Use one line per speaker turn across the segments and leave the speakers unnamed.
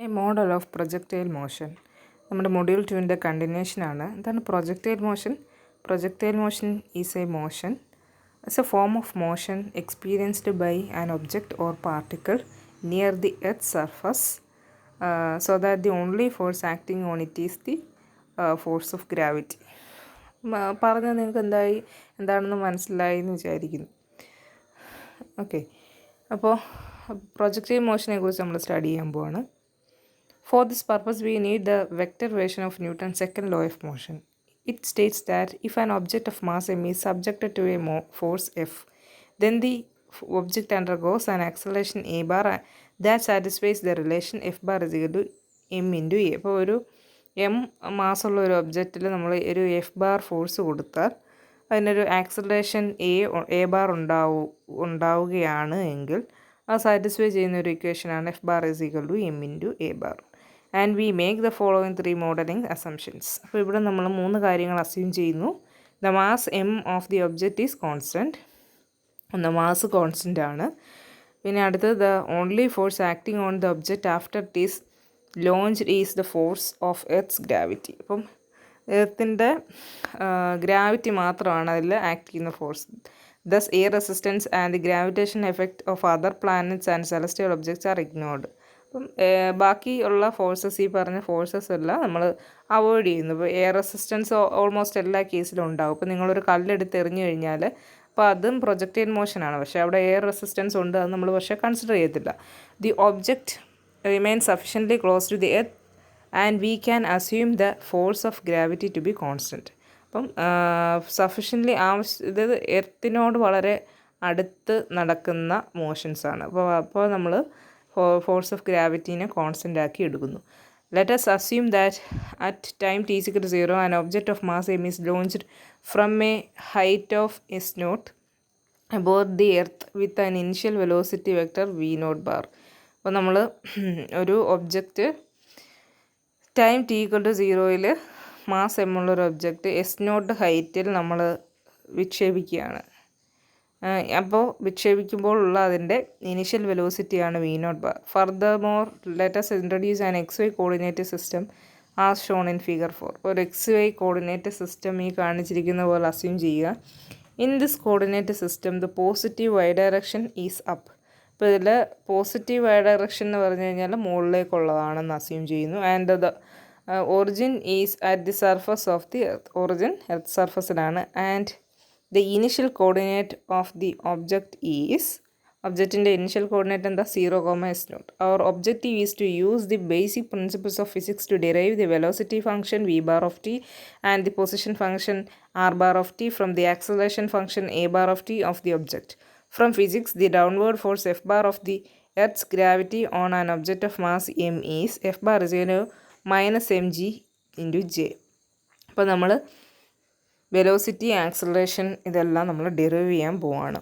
A model of projectile motion. നമ്മുടെ module 2ൻ്റെ കണ്ടിന്യൂഷനാണ്. എന്താണ് projectile motion? Projectile motion is a motion. It's a form of motion experienced by an object or particle near the earth surface so that the only force acting on it is the force of gravity. പറഞ്ഞാൽ നിങ്ങൾക്ക് എന്താണെന്ന് മനസ്സിലായി എന്ന് വിചാരിക്കുന്നു. Okay, അപ്പോൾ projectile മോഷനെ കുറിച്ച് നമ്മൾ study ചെയ്യാൻ പോവാണ്. For this purpose, we need the vector version of Newton's second law of motion. It states that if an object of mass m is subjected to a force F, then the object undergoes an acceleration a bar that satisfies the relation F bar is equal to m into a. അപ്പോൾ ഒരു m മാസ്സുള്ള ഒരു ഒബ്ജക്റ്റിൽ നമ്മൾ ഒരു F bar force കൊടുത്താൽ അതിനൊരു acceleration A bar ഉണ്ടാവുകയാണ് എങ്കിൽ അത് സാറ്റിസ്ഫൈ ചെയ്യുന്ന ഒരു ഇക്വേഷനാണ് F bar is equal to m into a bar. And we make the following 3 modeling assumptions. അപ്പോൾ ഇവിടെ നമ്മൾ 3 കാര്യങ്ങൾ അസ്യൂം ചെയ്യുന്നു. The mass m of the object is constant. ഒന്ന് മാസ് കോൺസ്റ്റൻ്റ് ആണ്. പിന്നെ അടുത്തത് the only force acting on the object after it is launched is the force of Earth's gravity. അപ്പം എർത്തിൻ്റെ ഗ്രാവിറ്റി മാത്രമാണ് അതിൽ ആക്ട് ചെയ്യുന്ന force. Thus air resistance and the gravitation effect of other planets and celestial objects are ignored. അപ്പം ബാക്കിയുള്ള forces, ഈ പറഞ്ഞ forces എല്ലാം നമ്മൾ അവോയ്ഡ് ചെയ്യുന്നു. ഇപ്പോൾ എയർ റെസിസ്റ്റൻസ് ഓൾമോസ്റ്റ് എല്ലാ കേസിലും ഉണ്ടാകും. ഇപ്പോൾ നിങ്ങളൊരു കല്ലെടുത്ത് എറിഞ്ഞു കഴിഞ്ഞാൽ അപ്പോൾ അതും പ്രൊജക്റ്റൈൽ മോഷനാണ്, പക്ഷേ അവിടെ എയർ റെസിസ്റ്റൻസ് ഉണ്ട്, അത് നമ്മൾ പക്ഷേ കൺസിഡർ ചെയ്യത്തില്ല. The object remain sufficiently close to the earth and we can assume the force of gravity to be constant. അപ്പം സഫിഷ്യൻ്റ്ലി ഇത് എർത്തിനോട് വളരെ അടുത്ത് നടക്കുന്ന മോഷൻസാണ്. അപ്പോൾ നമ്മൾ ഫോഴ്സ് ഓഫ് ഗ്രാവിറ്റീനെ കോൺസ്റ്റൻ്റ് ആക്കി എടുക്കുന്നു. Let us assume that at time t is equal to 0 an object of mass m is launched from a height of s naught above the earth with an initial velocity vector v naught bar. അപ്പോൾ നമ്മൾ ഒരു object time T equal to 0-ൽ mass M ഉള്ളൊരു object S nought ഹൈറ്റിൽ നമ്മൾ വിക്ഷേപിക്കുകയാണ്. അപ്പോൾ വിക്ഷേപിക്കുമ്പോഴുള്ള അതിൻ്റെ ഇനിഷ്യൽ വെലോസിറ്റിയാണ് V nought bar. Further more let's introduce an X Y coordinate system as shown in figure 4. ഒരു എക്സ് വൈ കോർഡിനേറ്റ് സിസ്റ്റം ഈ കാണിച്ചിരിക്കുന്ന പോലെ അസ്യൂം ചെയ്യുക. In this coordinate system the positive Y direction is up. ഇപ്പോൾ ഇതിൽ positive Y direction എന്ന് പറഞ്ഞു കഴിഞ്ഞാൽ മുകളിലേക്കുള്ളതാണെന്ന് അസ്യൂം ചെയ്യുന്നു. And the origin is at the surface of the earth. Origin earth സർഫസിലാണ്. And the initial coordinate of the object is, objectൻ്റെ initial coordinate എന്താ 0, s naught. Our objective is to use the basic principles of physics to derive the velocity function v bar of t and the position function r bar of t from the acceleration function a bar of t of the object. From physics, the downward force F bar of the Earth's gravity on an object of mass m is F bar is equal to minus mg into j. അപ്പോൾ നമ്മൾ velocity, acceleration ഇതെല്ലാം നമ്മൾ ഡെറിവ് ചെയ്യാൻ പോവാണ്.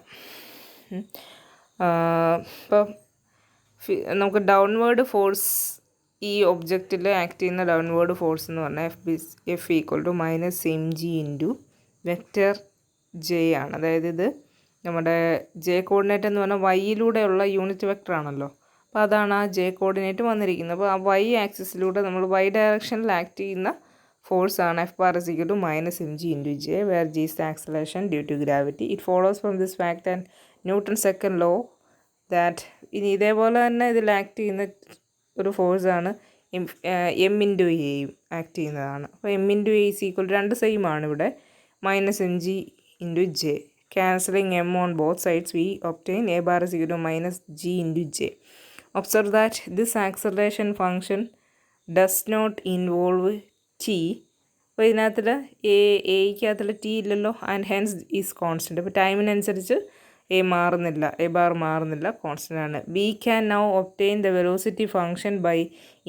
ഇപ്പോൾ നമുക്ക് downward force, ഈ ഒബ്ജക്റ്റിൽ ആക്ട് ചെയ്യുന്ന ഡൗൺവേർഡ് ഫോഴ്സ് എന്ന് പറഞ്ഞാൽ f equal to minus m g into vector j ആണ്. അതായത് ഇത് നമ്മുടെ ജെ കോർഡിനേറ്റ് എന്ന് പറഞ്ഞാൽ വൈയിലൂടെയുള്ള യൂണിറ്റ് വെക്റ്റർ ആണല്ലോ. അപ്പോൾ അതാണ് ആ ജെ കോർഡിനേറ്റ് വന്നിരിക്കുന്നത്. അപ്പോൾ ആ വൈ ആക്സിസിലൂടെ നമ്മൾ വൈ ഡയറക്ഷനിൽ ആക്ട് ചെയ്യുന്ന force on F bar is equal to minus mg into j, where g is the acceleration due to gravity. It follows from this fact and Newton's second law that ഇനി ഇതേപോലെ തന്നെ ഇതിൽ act ചെയ്യുന്ന ഒരു ഫോഴ്സാണ് m into എയും act ചെയ്യുന്നതാണ്. അപ്പോൾ m into a is equal to 2 same ആണ് ഇവിടെ, minus m g into j. Cancelling m on both sides we obtain a bar is equal to minus G into j. Observe that this acceleration function does not involve t. അപ്പോൾ ഇതിനകത്തിൽ എയ്ക്കകത്തിൽ t ഇല്ലല്ലോ, and hence is constant. അപ്പോൾ ടൈമിനനുസരിച്ച് a bar മാറുന്നില്ല, constant ആണ്. We can now obtain the velocity function by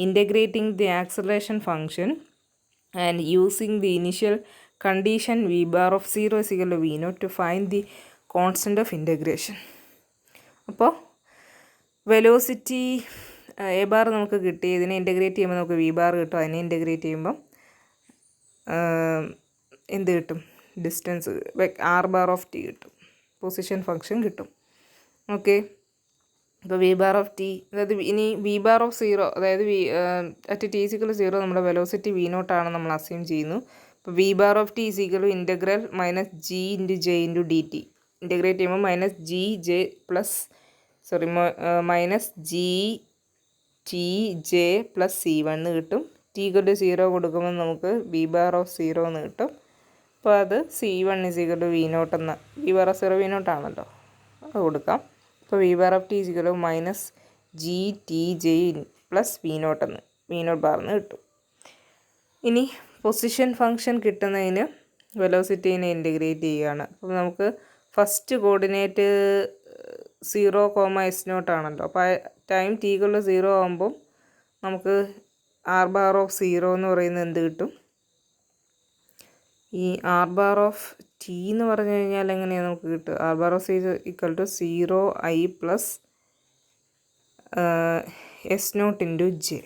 integrating the acceleration function and using the initial condition v bar of 0 is equal to v naught to find the constant of integration. അപ്പോൾ velocity A bar നമുക്ക് കിട്ടി. ഇതിനെ integrate ചെയ്യുമ്പോൾ നമുക്ക് v bar കിട്ടും. അതിനെ integrate ചെയ്യുമ്പം എന്ത് കിട്ടും? Distance R bar of T കിട്ടും, പൊസിഷൻ ഫംഗ്ഷൻ കിട്ടും. ഓക്കെ, ഇപ്പോൾ വി ബാർ ഓഫ് ടി, അതായത് ഇനി വി ബാർ ഓഫ് സീറോ, അതായത് അറ്റ് ടി ഈക്വൽ സീറോ നമ്മുടെ വെലോസിറ്റി വി നോട്ടാണ് നമ്മൾ അസ്യൂം ചെയ്യുന്നു. അപ്പോൾ V bar of T is equal integral minus G into J into D T. Integrate ചെയ്യുമ്പോൾ minus G J plus minus G T J plus C one കിട്ടും. T equal to zero കൊടുക്കുമ്പോൾ നമുക്ക് v bar of zero എന്ന് കിട്ടും. അപ്പോൾ അത് C one is equal to V nought എന്ന, V bar of zero V നോട്ടാണല്ലോ, അത് കൊടുക്കാം. അപ്പോൾ V bar of T is equal to minus G T J plus V not എന്ന്, വി നോട്ട് ബാർ എന്ന് കിട്ടും. ഇനി പൊസിഷൻ ഫംഗ്ഷൻ കിട്ടുന്നതിന് വെലോസിറ്റീനെ ഇൻറ്റഗ്രേറ്റ് ചെയ്യുകയാണ്. അപ്പോൾ നമുക്ക് ഫസ്റ്റ് കോർഡിനേറ്റ് 0, എസ് നോട്ടാണല്ലോ. അപ്പോൾ time T equal to zero ആകുമ്പം നമുക്ക് ആർ ബാർ ഓഫ് സീറോ എന്ന് പറയുന്നത് എന്ത് കിട്ടും? ഈ ആർ ബാർ ഓഫ് ടി എന്ന് പറഞ്ഞു കഴിഞ്ഞാൽ എങ്ങനെയാണ് നമുക്ക് കിട്ടുക? R bar of zero equal to 0i plus S not into J.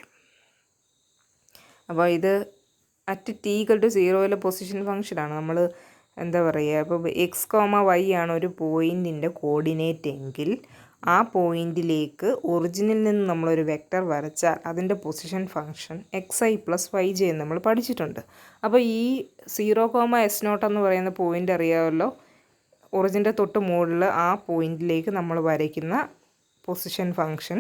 അപ്പോൾ ഇത് അറ്റ് ടി ഈക്വൽ ടു സീറോയിലെ പൊസിഷൻ ഫംഗ്ഷനാണ്. നമ്മൾ എന്താ പറയുക, ഇപ്പോൾ x, y ആണ് ഒരു പോയിൻറ്റിൻ്റെ കോർഡിനേറ്റ് എങ്കിൽ ആ പോയിൻറ്റിലേക്ക് ഒറിജിനിൽ നിന്ന് നമ്മളൊരു വെക്റ്റർ വരച്ചാൽ അതിൻ്റെ position function xi plus y j എന്ന് നമ്മൾ പഠിച്ചിട്ടുണ്ട്. അപ്പോൾ ഈ 0, എസ് നോട്ട് എന്ന് പറയുന്ന പോയിൻ്റ് അറിയാമല്ലോ, ഒറിജിൻ്റെ തൊട്ട് മുകളിൽ ആ പോയിൻറ്റിലേക്ക് നമ്മൾ വരയ്ക്കുന്ന പൊസിഷൻ ഫംഗ്ഷൻ,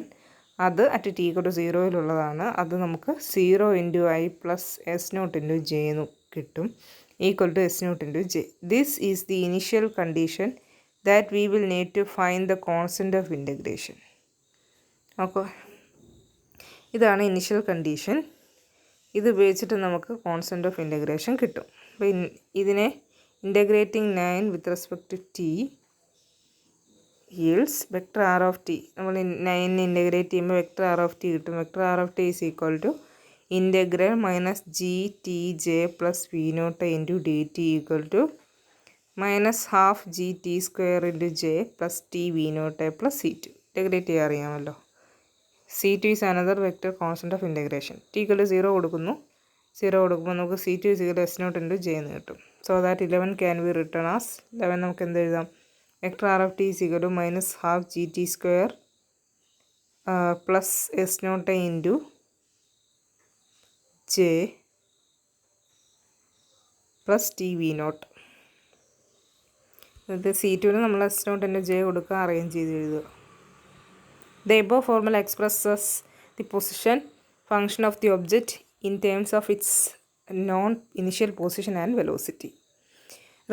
അത് അറ്റ് ടി ഈക്വൽ ടു സീറോയിലുള്ളതാണ്. അത് നമുക്ക് 0 into I plus S not into J എന്ന് കിട്ടും, equal to s not into j. This is the initial condition that we will need to find the constant of integration. അപ്പോൾ ഇതാണ് initial condition. ഇത് ഉപയോഗിച്ചിട്ട് നമുക്ക് കോൺസ്റ്റൻറ്റ് ഓഫ് ഇൻറ്റഗ്രേഷൻ കിട്ടും. അപ്പോൾ ഇതിനെ integrating 9 with respect to t yields vector r of t. നമ്മൾ 9 integrate ചെയ്യുമ്പോൾ വെക്ടർ ആർ ഓഫ് ടി കിട്ടും. Vector r of T is equal to integral minus G T J plus V not into D t equal to minus half G T square into j plus t v naught A plus c two. Integrate ചെയ്യാൻ അറിയാമല്ലോ. C two is another vector constant of integration. T equal to zero കൊടുക്കുന്നു. Zero കൊടുക്കുമ്പോൾ നമുക്ക് c two is equal to s not into J എന്ന് കിട്ടും. So that 11 can be return as 11 നമുക്ക് എന്ത് എഴുതാം? Vector r of T is equal to minus half G T square plus S not into j plus t v naught. ഇത് c ടുവിന് നമ്മൾ s not into j കൊടുക്കുക, arrange ചെയ്ത് എഴുതുക. The above formula expresses the position function of the object in terms of its known initial position and velocity.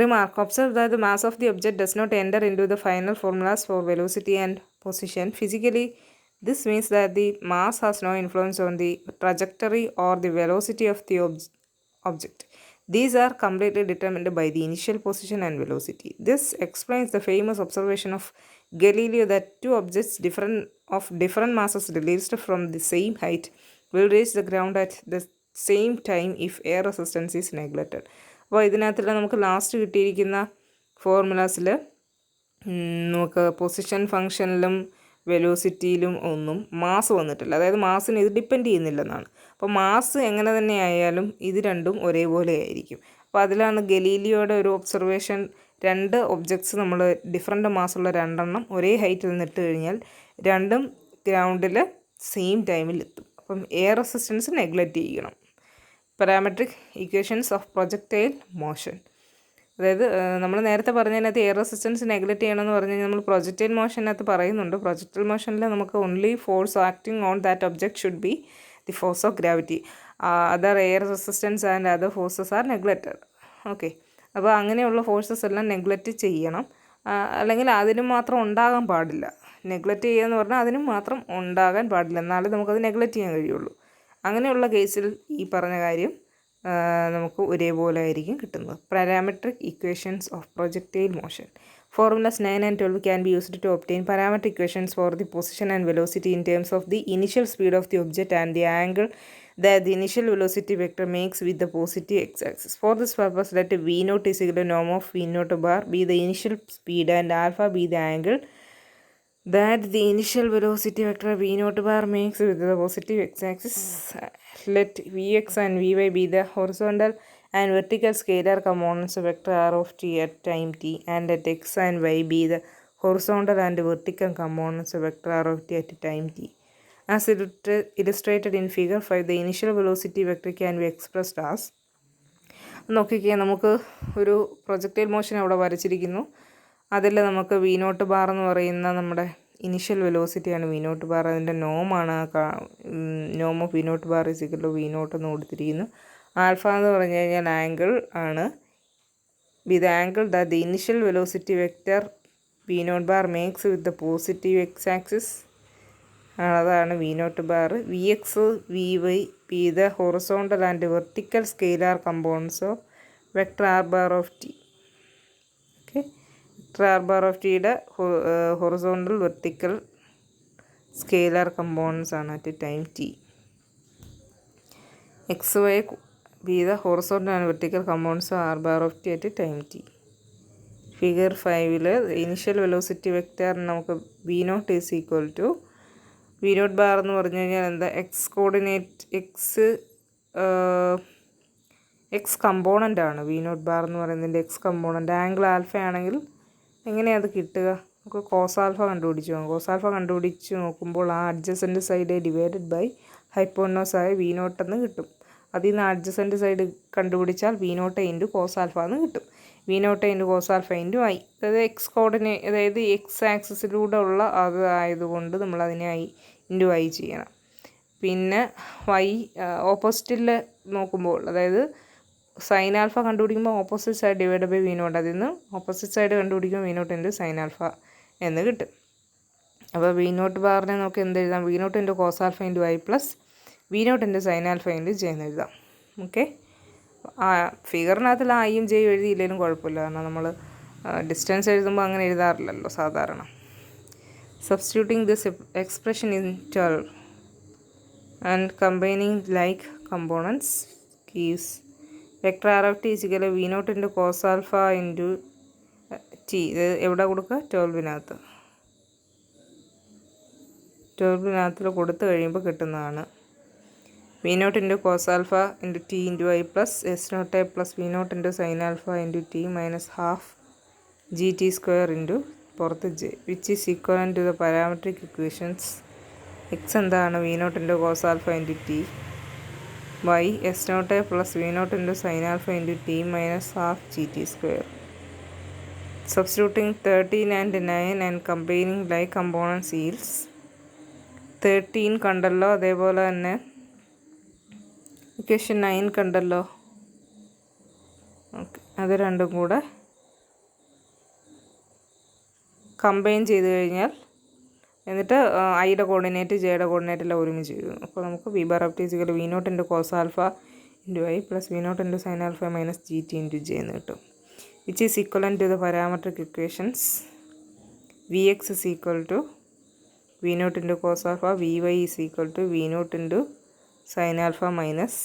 Remark: observe that the mass of the object does not enter into the final formulas for velocity and position. Physically, this means that the mass has no influence on the trajectory or the velocity of the object. These are completely determined by the initial position and velocity. This explains the famous observation of Galileo that two objects of different masses released from the same height will reach the ground at the same time if air resistance is neglected. അപ്പോൾ ഇതിനകത്തുള്ള നമുക്ക് last കിട്ടിയിരിക്കുന്ന ഫോർമുലാസിൽ നമുക്ക് position ഫംഗ്ഷനിലും വെലോസിറ്റിയിലും ഒന്നും mass വന്നിട്ടില്ല. അതായത് മാസിന് ഇത് depend ചെയ്യുന്നില്ലെന്നാണ്. അപ്പോൾ മാസ് എങ്ങനെ തന്നെ ആയാലും ഇത് രണ്ടും ഒരേപോലെ ആയിരിക്കും. അപ്പോൾ അതിലാണ് ഗലീലിയോയുടെ ഒരു ഒബ്സർവേഷൻ, രണ്ട് ഒബ്ജക്ട്സ് നമ്മൾ ഡിഫറെൻ്റ് മാസ്സുള്ള രണ്ടെണ്ണം ഒരേ ഹൈറ്റിൽ നിന്നിട്ട് കഴിഞ്ഞാൽ രണ്ടും ഗ്രൗണ്ടിൽ സെയിം ടൈമിൽ എത്തും. അപ്പം എയർ റെസിസ്റ്റൻസ് നെഗ്ലക്റ്റ് ചെയ്യണം. Parametric equations of projectile motion, അതായത് നമ്മൾ നേരത്തെ പറഞ്ഞതിനകത്ത് എയർ റെസിസ്റ്റൻസ് നെഗ്ലക്റ്റ് ചെയ്യണമെന്ന് പറഞ്ഞു കഴിഞ്ഞാൽ നമ്മൾ പ്രൊജക്റ്റൈൽ മോഷനകത്ത് പറയുന്നുണ്ട്. പ്രൊജക്റ്റൈൽ മോഷനിൽ നമുക്ക് only force acting on that object should be the force of gravity. Other air resistance and other forces are neglected. Okay, അപ്പോൾ അങ്ങനെയുള്ള ഫോഴ്സസ് എല്ലാം നെഗ്ലക്റ്റ് ചെയ്യണം. അല്ലെങ്കിൽ അതിനും മാത്രം ഉണ്ടാകാൻ പാടില്ല. നെഗ്ലക്റ്റ് ചെയ്യുക എന്ന് പറഞ്ഞാൽ അതിനും മാത്രം ഉണ്ടാകാൻ പാടില്ല, എന്നാലേ നമുക്കത് നെഗ്ലക്റ്റ് ചെയ്യാൻ കഴിയുള്ളൂ. അങ്ങനെയുള്ള കേസിൽ ഈ പറഞ്ഞ കാര്യം നമുക്ക് ഒരേപോലെ ആയിരിക്കും കിട്ടുന്നത്. Parametric equations of projectile motion. Formulas 9 and 12 can be used to obtain parametric equations for the position and velocity in terms of the initial speed of the object and the angle that the initial velocity vector makes with the positive x-axis. For this purpose, let v naught is equal to norm of v naught bar be the initial speed and alpha be the angle that the initial velocity vector v naught bar makes with the positive x-axis. Let vx and vy be the horizontal and vertical scalar components of vector r of t at time t, and let x and y be the horizontal and vertical components of vector r of t at time t. As illustrated in figure 5, the initial velocity vector can be expressed as, നോക്കിക്കുക, നമുക്ക് ഒരു projectile motion അവിടെ വരച്ചിരിക്കുന്നു. അതിൽ നമുക്ക് V nought bar എന്ന് പറയുന്ന നമ്മുടെ initial വെലോസിറ്റിയാണ് V nought bar. അതിൻ്റെ നോമാണ് നോം of V nought bar is equal V not എന്ന് കൊടുത്തിരിക്കുന്നു. ആൽഫ എന്ന് പറഞ്ഞു കഴിഞ്ഞാൽ ആംഗിൾ ആണ്. With angle that the initial velocity vector V nought bar makes with the positive X axis, അതാണ് V nought bar. V X V Y be the horizontal and vertical scalar components of vector R bar of T. Okay, vector R bar of ടിയുടെ horizontal vertical scalar components ആണ് at time T. X Y be the horizontal and vertical components of R bar of T at time T. Figure 5 initial velocity vector നമുക്ക് V nought is equal to V nought bar എന്ന് പറഞ്ഞു കഴിഞ്ഞാൽ എന്താ, X coordinate X component ആണ് V nought bar എന്ന് പറയുന്നതിൻ്റെ X component. Angle alpha ആണെങ്കിൽ എങ്ങനെയാണ് അത് കിട്ടുക? നമുക്ക് കോസ് ആൽഫ കണ്ടുപിടിച്ച് നോക്കാം. കോസ് ആൽഫ കണ്ടുപിടിച്ച് നോക്കുമ്പോൾ ആ adjacent side divided by hypotenuse ആയ വി നോട്ട് എന്ന് കിട്ടും. അതിൽ നിന്ന് അഡ്ജസൻറ്റ് സൈഡ് കണ്ടുപിടിച്ചാൽ v not into cos alpha എന്ന് കിട്ടും. V not into cos alpha into i, അതായത് എക്സ് കോർഡിനേറ്റ്, അതായത് എക്സ് ആക്സിസിലൂടെ ഉള്ള അത് ആയതുകൊണ്ട് നമ്മളതിനെ ഐ ഇൻറ്റു ഐ ചെയ്യണം. പിന്നെ വൈ ഓപ്പോസിറ്റിൽ നോക്കുമ്പോൾ, അതായത് സൈൻ ആൽഫ കണ്ടുപിടിക്കുമ്പോൾ opposite side divide by V nought, അതിൽ നിന്ന് ഓപ്പോസിറ്റ് സൈഡ് കണ്ടുപിടിക്കുമ്പോൾ V not into sine alpha എന്ന് കിട്ടും. അപ്പോൾ വി നോട്ട് ബാറിനെ നമുക്ക് എന്ത് എഴുതാം? V not into cos alpha into I plus V not into sine alpha into J എന്ന് എഴുതാം. ഓക്കെ, ഫിഗറിനകത്തിൽ ഐയും ജെയും എഴുതിയില്ലെങ്കിലും കുഴപ്പമില്ല, കാരണം നമ്മൾ ഡിസ്റ്റൻസ് എഴുതുമ്പോൾ അങ്ങനെ എഴുതാറില്ലല്ലോ സാധാരണ. Substituting this expression in 12 and combining like components gives vector r of t is equal to v naught into cos alpha into t. ഇത് എവിടെ കൊടുക്കുക? 12-നകത്ത്. 12-നകത്തിൽ കൊടുത്തു കഴിയുമ്പോൾ കിട്ടുന്നതാണ് V not into cos alpha into T into I plus S not A plus V not into sine alpha into T minus half G T square into പുറത്ത് J, which is equal to the parametric equations. X എന്താണ്? V not into cos alpha into T, Y S not A plus V not into sine alpha into T minus half G T square. Substituting 13 and 9 and combining like components yields 13 കണ്ടല്ലോ, അതേപോലെ തന്നെ equation 9 കണ്ടല്ലോ. Okay, അത് രണ്ടും കൂടെ combine ചെയ്ത് കഴിഞ്ഞാൽ, എന്നിട്ട് ഐയുടെ കോർഡിനേറ്റ് ജെയുടെ കോർഡിനേറ്റ് എല്ലാം ഒരുമിച്ച് എഴുതും. അപ്പോൾ നമുക്ക് v bar of t is equal V not into cos alpha into I plus V not into sine alpha minus G t into J എന്ന് കിട്ടും. Which is equivalent to the parametric equations. V x is equal to V not into cos alpha, v y is equal to V not into sine alpha minus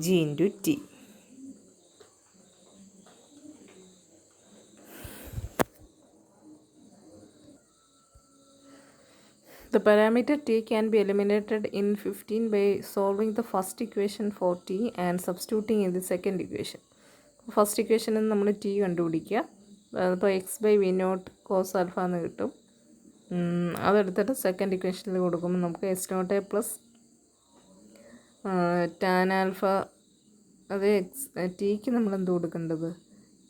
G into t. The parameter t can be eliminated in 15 by solving the first equation for t and substituting in the second equation. First ഇക്വേഷനിൽ നമ്മൾ t കണ്ടുപിടിക്കുക. അപ്പോൾ x by V naught cos alpha എന്ന് കിട്ടും. അതെടുത്തിട്ട് second ഇക്വേഷനിൽ കൊടുക്കുമ്പോൾ നമുക്ക് s not A plus tan alpha, അത് ടിക്ക് നമ്മൾ എന്ത് കൊടുക്കേണ്ടത്?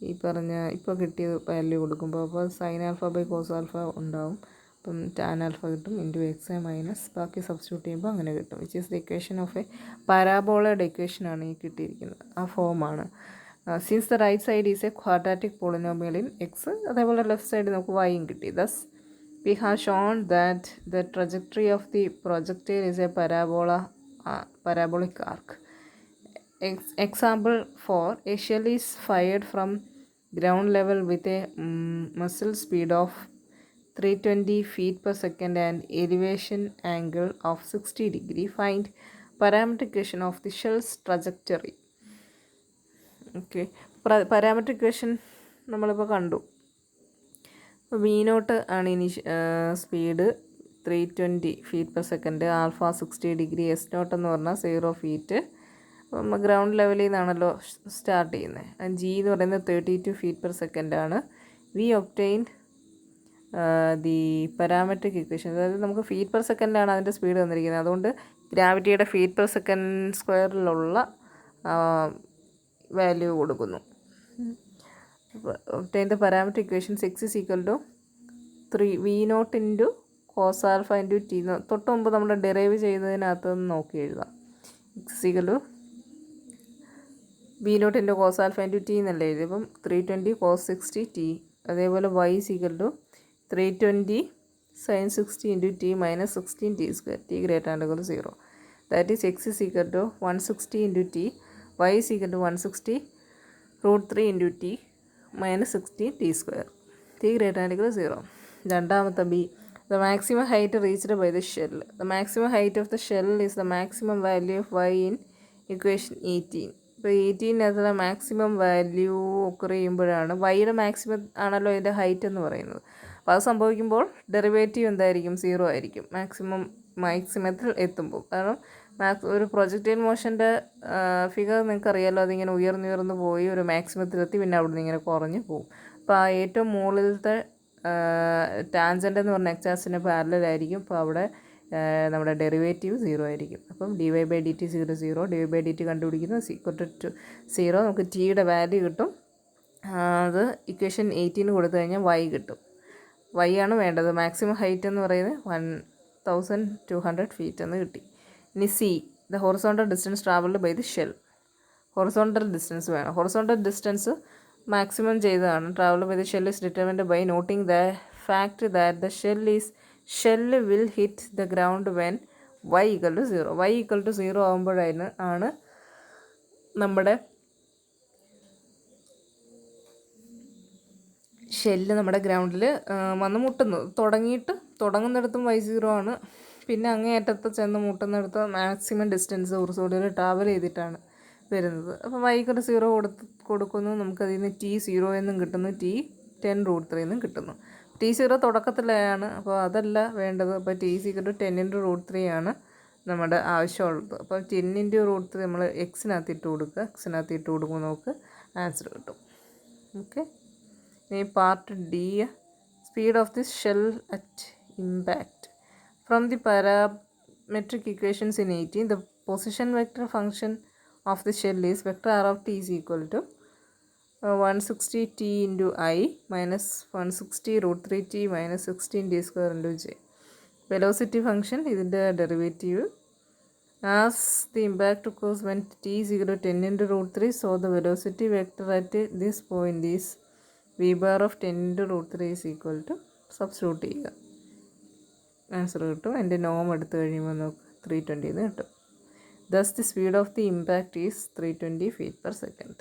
ഈ പറഞ്ഞ ഇപ്പോൾ കിട്ടിയ വാല്യൂ കൊടുക്കുമ്പോൾ, അപ്പോൾ sine alpha by cos alpha ഉണ്ടാവും. അപ്പം ടാൻ ആൽഫ കിട്ടും ഇൻറ്റു എക്സ് മൈനസ് ബാക്കി സബ്സ്റ്റിറ്റ്യൂട്ട് ചെയ്യുമ്പോൾ അങ്ങനെ കിട്ടും. Which is the equation of a പാരാബോളയുടെ ഇക്വേഷനാണ് ഈ കിട്ടിയിരിക്കുന്നത്, ആ ഫോമാണ്. Since the right side is a quadratic polynomial in X, അതേപോലെ ലെഫ്റ്റ് സൈഡ് നമുക്ക് വൈയും കിട്ടി. Thus we have shown that the trajectory of the projectile is a parabolic arc. Example 4, a shell is fired from ground level with a muzzle speed of 320 feet per second and elevation angle of 60 degree. Find parametric equation of the shell's trajectory. Okay, parametric equation നമ്മളിപ്പോൾ കണ്ടു. V naught ആണ് ഇനി speed 320 feet per second, alpha 60 degree, s naught എന്ന് പറഞ്ഞാൽ 0 feet. അപ്പം ground ലെവലിൽ നിന്നാണല്ലോ start ചെയ്യുന്നത്. G എന്ന് പറയുന്നത് 32 ഫീറ്റ് പെർ സെക്കൻഡാണ്. We obtained the parametric equation, അതായത് നമുക്ക് ഫീറ്റ് പെർ സെക്കൻഡിലാണ് അതിൻ്റെ സ്പീഡ് തന്നിരിക്കുന്നത്. അതുകൊണ്ട് ഗ്രാവിറ്റിയുടെ ഫീറ്റ് പെർ സെക്കൻഡ് സ്ക്വയറിലുള്ള വാല്യൂ കൊടുക്കുന്നു. obtain the parametric equations x is equal to 3 v0 into cos alpha into t. തൊട്ട് മുമ്പ് നമ്മൾ ഡെറൈവ് ചെയ്തതിനകത്ത് നോക്കി എഴുതാം. x is equal to v0 into cos alpha into t എന്നല്ലേ എഴുതി. അപ്പം 320 cos 60 t. അതേപോലെ y is equal to 320 sin 60 into t minus 16 t square, t greater than or equal to 0. That is x is equal to 160 into t, y is equal to 160 root 3 into t minus 16 t square, t greater than or equal to 0. രണ്ടാമത്തെ b, the maximum height reached by the shell. The maximum height of the shell is the maximum value of y in equation 18. ഇപ്പോൾ 18 maximum value ഒക്കെ ചെയ്യുമ്പോഴാണ് വൈയുടെ maximum ആണല്ലോ ഇതിൻ്റെ height എന്ന് പറയുന്നത്. അപ്പോൾ അത് സംഭവിക്കുമ്പോൾ ഡെറിവേറ്റീവ് എന്തായിരിക്കും? 0 ആയിരിക്കും മാക്സിമത്തിൽ എത്തുമ്പോൾ. കാരണം ഒരു പ്രൊജക്റ്റൈൽ മോഷൻ്റെ ഫിഗർ നിങ്ങൾക്കറിയാമല്ലോ, അതിങ്ങനെ ഉയർന്നുയർന്ന് പോയി ഒരു മാക്സിമത്തിലെത്തി പിന്നെ അവിടെ നിന്ന് ഇങ്ങനെ കുറഞ്ഞ് പോകും. അപ്പോൾ ആ ഏറ്റവും മുകളിലത്തെ ടാൻജൻ്റ് എന്ന് പറഞ്ഞ എക്സാസിന് പാരലലായിരിക്കും. അപ്പോൾ അവിടെ നമ്മുടെ ഡെറിവേറ്റീവ് 0 ആയിരിക്കും. അപ്പം dy/dt 0 dy/dt കണ്ടുപിടിക്കുന്നത് = 0. നമുക്ക് ടിയുടെ വാല്യൂ കിട്ടും. അത് ഇക്വേഷൻ 18 കൊടുത്തു കഴിഞ്ഞാൽ y കിട്ടും. y ആണ് വേണ്ടത്. മാക്സിമം ഹൈറ്റ് എന്ന് പറയുന്നത് 1200 ഫീറ്റ് എന്ന് കിട്ടി. ഇനി c, the horizontal distance travelled by the shell. Horizontal distance വേണം. ഹൊറിസോണ്ടൽ ഡിസ്റ്റൻസ് മാക്സിമം ചെയ്തതാണ്. Travelled by the shell is determined by noting the fact that the shell will hit the ground when y equal to 0. y equal to 0 ആകുമ്പോഴാണ് നമ്മുടെ shell നമ്മുടെ ഗ്രൗണ്ടിൽ വന്ന് മുട്ടുന്നത്. തുടങ്ങുന്നിടത്തും y 0 ആണ്. പിന്നെ അങ്ങേയറ്റത്ത് ചെന്ന് മുട്ടുന്നിടത്ത് മാക്സിമം ഡിസ്റ്റൻസ് ഹൊറിസോണ്ടൽ ട്രാവൽ ചെയ്തിട്ടാണ് വരുന്നത്. അപ്പോൾ y equal to 0 കൊടുക്കുന്നു. നമുക്കതിൽ നിന്ന് t 0 എന്നും കിട്ടുന്നു, t 10 root 3 എന്നും കിട്ടുന്നു. t0 തുടക്കത്തിലാണ്, അപ്പോൾ അതല്ല വേണ്ടത്. അപ്പോൾ t = 10 × √3 ആണ് നമ്മുടെ ആവശ്യമുള്ളത്. അപ്പോൾ 10 × √3 നമ്മൾ എക്സിനകത്ത് ഇട്ട് കൊടുക്കുമ്പോൾ നമുക്ക് ആൻസർ കിട്ടും. ഓക്കെ. ഇനി part D, speed of the shell at impact. From the parametric equations in 18, the position vector function of the shell is vector r of t is equal to 160 t into I minus 160 root 3 t minus 16 t square into j. Velocity function ഇതിൻ്റെ derivative. As the impact occurs when t is equal to 10 into root 3, so the velocity vector at this point is v bar of 10 into root 3 is equal to, substitute ചെയ്യുക, answer കിട്ടും. എൻ്റെ നോം എടുത്തു കഴിയുമ്പോൾ നമുക്ക് 320 എന്ന് കിട്ടും. Thus the speed of the impact is 320 feet per second.